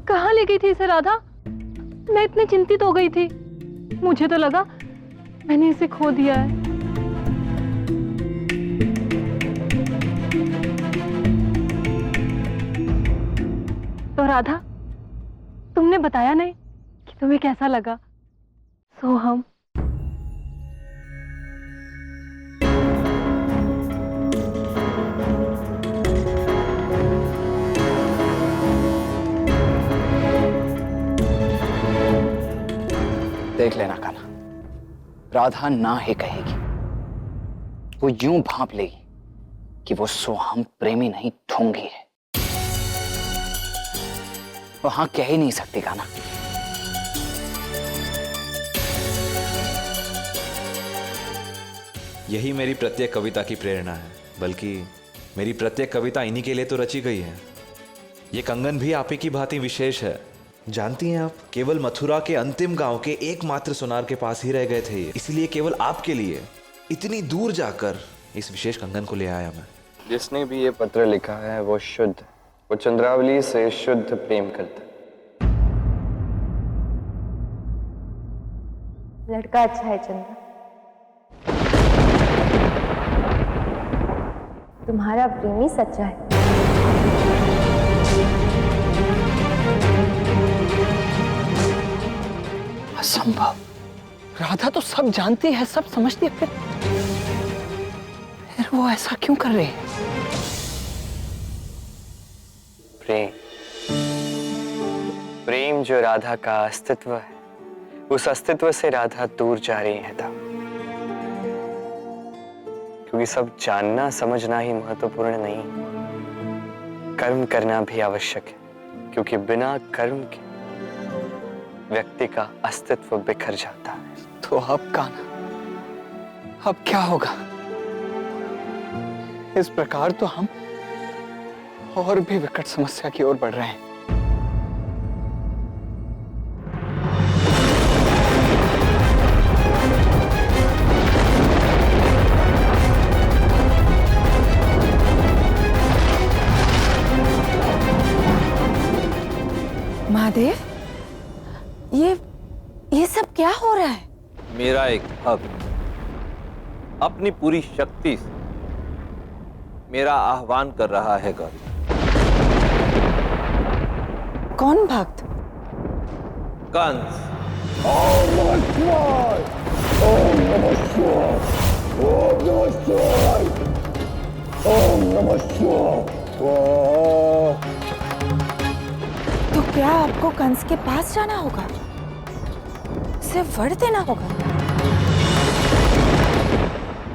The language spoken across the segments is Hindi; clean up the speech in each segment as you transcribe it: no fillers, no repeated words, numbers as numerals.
कहाँ ले गई थी इसे राधा? मैं इतनी चिंतित हो गई थी, मुझे तो लगा मैंने इसे खो दिया है। तो राधा, तुमने बताया नहीं कि तुम्हें कैसा लगा सोहम? देख लेना कान्हा, राधा ना ही कहेगी। वो यूं भांप लेगी कि वो सोहम प्रेमी नहीं ढोंगी है। वो हाँ कह ही नहीं सकती कान्हा। यही मेरी प्रत्येक कविता की प्रेरणा है, बल्कि मेरी प्रत्येक कविता इन्हीं के लिए तो रची गई है। ये कंगन भी आप ही की भांति विशेष है। जानती हैं आप, केवल मथुरा के अंतिम गांव के एकमात्र सुनार के पास ही रह गए थे ये, इसलिए केवल आपके लिए इतनी दूर जाकर इस विशेष कंगन को ले आया मैं। जिसने भी ये पत्र लिखा है वो शुद्ध, वो चंद्रावली से शुद्ध प्रेम करता है। लड़का अच्छा है चंद्रा, तुम्हारा प्रेमी सच्चा है। असंभव। राधा तो सब जानती है, सब समझती है, फिर वो ऐसा क्यों कर रही है? प्रेम, प्रेम जो राधा का अस्तित्व है, उस अस्तित्व से राधा दूर जा रही है तब। क्योंकि सब जानना समझना ही महत्वपूर्ण नहीं, कर्म करना भी आवश्यक है। क्योंकि बिना कर्म के व्यक्ति का अस्तित्व बिखर जाता है। तो अब कान्हा, अब क्या होगा? इस प्रकार तो हम और भी विकट समस्या की ओर बढ़ रहे हैं। महादेव, ये सब क्या हो रहा है? मेरा एक भक्त अपनी पूरी शक्ति से मेरा आह्वान कर रहा है गौरी। कौन भक्त? कंस। ओम नमः शिवाय, ओम नमः शिवाय, ओम नमः शिवाय, ओम नमः शिवाय। तो क्या आपको कंस के पास जाना होगा? उसे वर देना होगा?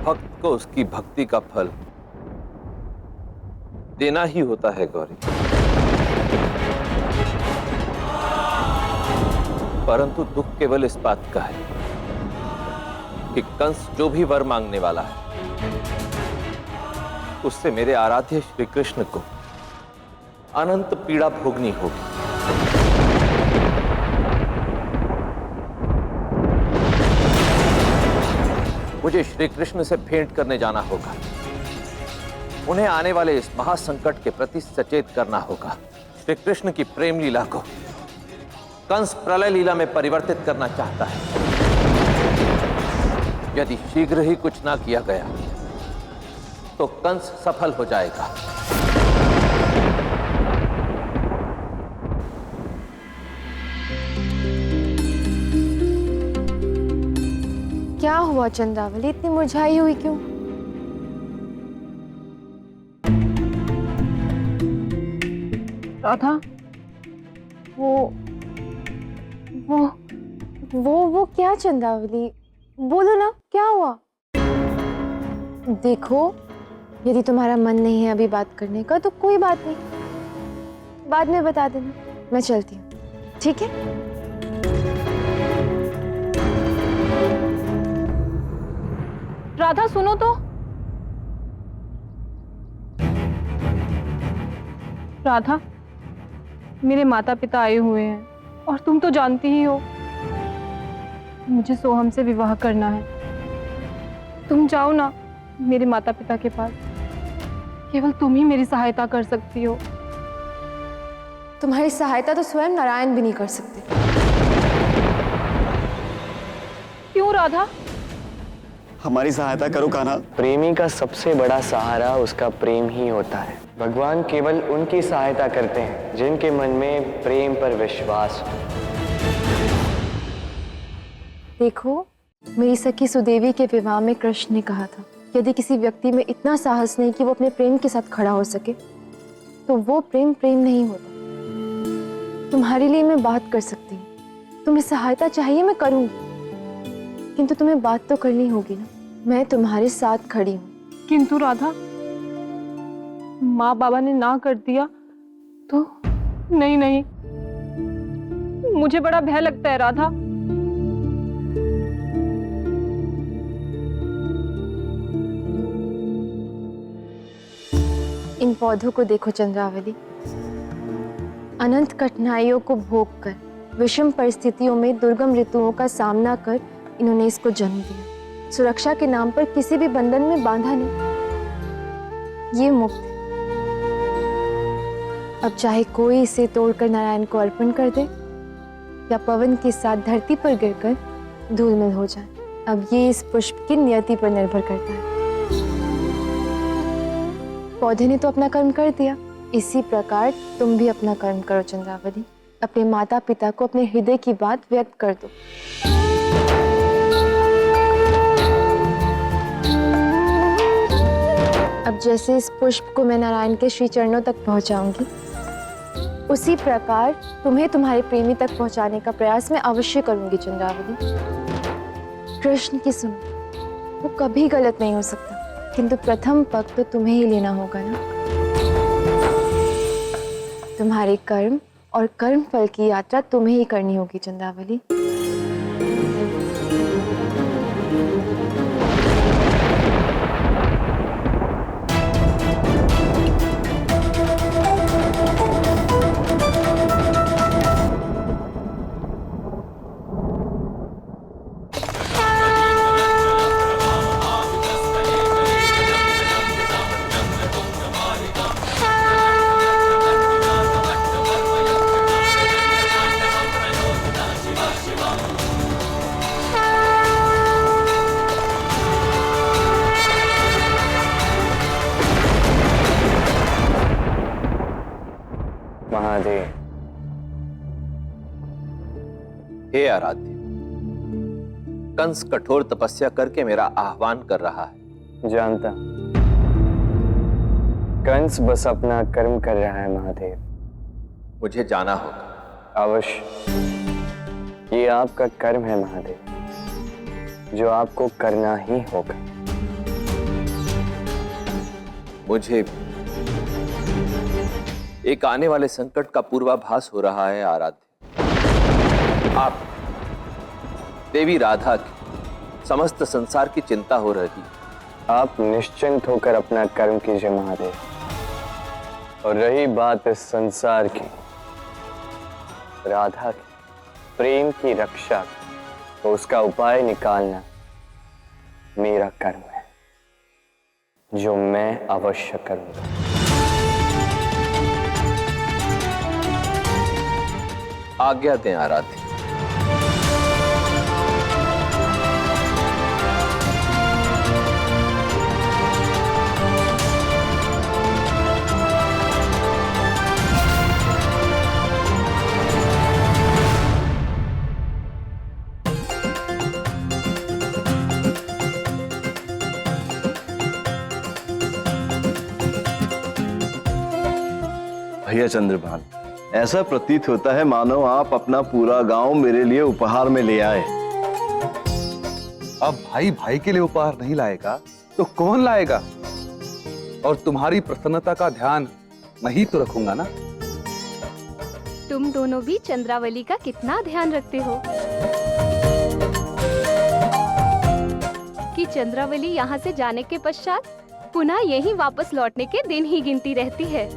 भक्त को उसकी भक्ति का फल देना ही होता है गौरी। परंतु दुख केवल इस बात का है कि कंस जो भी वर मांगने वाला है, उससे मेरे आराध्य श्री कृष्ण को अनंत पीड़ा भोगनी होगी। मुझे श्री कृष्ण से भेंट करने जाना होगा। उन्हें आने वाले इस महासंकट के प्रति सचेत करना होगा। श्री कृष्ण की प्रेम लीला को कंस प्रलय लीला में परिवर्तित करना चाहता है। यदि शीघ्र ही कुछ ना किया गया तो कंस सफल हो जाएगा। क्या हुआ चंद्रावली, इतनी मुरझाई हुई क्यों? राधा, वो क्या चंद्रावली, बोलो ना क्या हुआ? देखो, यदि तुम्हारा मन नहीं है अभी बात करने का तो कोई बात नहीं, बाद में बता देना, मैं चलती हूँ, ठीक है? राधा सुनो तो। राधा, मेरे माता पिता आए हुए हैं और तुम तो जानती ही हो मुझे सोहम से विवाह करना है। तुम जाओ ना मेरे माता पिता के पास, केवल तुम ही मेरी सहायता कर सकती हो। तुम्हारी सहायता तो स्वयं नारायण भी नहीं कर सकते। क्यों राधा? हमारी सहायता करो कान्हा। प्रेमी का सबसे बड़ा सहारा उसका प्रेम ही होता है। भगवान केवल उनकी सहायता करते हैं जिनके मन में प्रेम पर विश्वास हो। देखो, मेरी सखी सुदेवी के विवाह में कृष्ण ने कहा था, यदि किसी व्यक्ति में इतना साहस नहीं कि वो अपने प्रेम के साथ खड़ा हो सके, तो वो प्रेम प्रेम नहीं होता। तुम्हारे लिए मैं बात कर सकती हूँ, तुम्हें सहायता चाहिए मैं करूंगी, किंतु तुम्हें बात तो करनी होगी ना। मैं तुम्हारे साथ खड़ी हूँ। किंतु राधा, माँ बाबा ने ना कर दिया तो? नहीं नहीं, मुझे बड़ा भय लगता है राधा। इन पौधों को देखो चंद्रावली, अनंत कठिनाइयों को भोग कर, विषम परिस्थितियों में दुर्गम ऋतुओं का सामना कर इन्होंने इसको जन्म दिया। सुरक्षा के नाम पर किसी भी बंधन में बांधा नहीं, ये मुक्त है। अब चाहे कोई इसे तोड़कर नारायण को अर्पण कर दे या पवन के साथ धरती पर गिरकर धूलमिल हो जाए, अब ये इस पुष्प की नियति पर निर्भर करता है। पौधे ने तो अपना कर्म कर दिया, इसी प्रकार तुम भी अपना कर्म करो चंद्रावली। अपने माता पिता को अपने हृदय की बात व्यक्त कर दो। अब जैसे इस पुष्प को मैं नारायण के श्री चरणों तक पहुंचाऊंगी, उसी प्रकार तुम्हें तुम्हारे प्रेमी तक पहुंचाने का प्रयास मैं अवश्य करूंगी चंद्रावली। कृष्ण की सुनो, वो कभी गलत नहीं हो सकता, किंतु प्रथम पग तो तुम्हें ही लेना होगा ना। तुम्हारे कर्म और कर्म फल की यात्रा तुम्हें ही करनी होगी चंद्रावली। महादेव। हे आराध्य, कंस कठोर तपस्या करके मेरा आह्वान कर रहा है। जानता, कंस बस अपना कर्म कर रहा है महादेव। मुझे जाना होगा। अवश्य, ये आपका कर्म है महादेव, जो आपको करना ही होगा। मुझे एक आने वाले संकट का पूर्वाभास हो रहा है आराध्य। आप देवी राधा की समस्त संसार की चिंता हो रही। आप निश्चिंत होकर अपना कर्म कीजिए महादेव। और रही बात इस संसार की, राधा की प्रेम की रक्षा, तो उसका उपाय निकालना मेरा कर्म है, जो मैं अवश्य करूंगा। आज्ञा दें आराध्य। भैया चंद्रभान, ऐसा प्रतीत होता है मानो आप अपना पूरा गांव मेरे लिए उपहार में ले आए। अब भाई भाई के लिए उपहार नहीं लाएगा तो कौन लाएगा? और तुम्हारी प्रसन्नता का ध्यान मैं ही तो रखूंगा ना। तुम दोनों भी चंद्रावली का कितना ध्यान रखते हो कि चंद्रावली यहाँ से जाने के पश्चात पुनः यहीं वापस लौटने के दिन ही गिनती रहती है।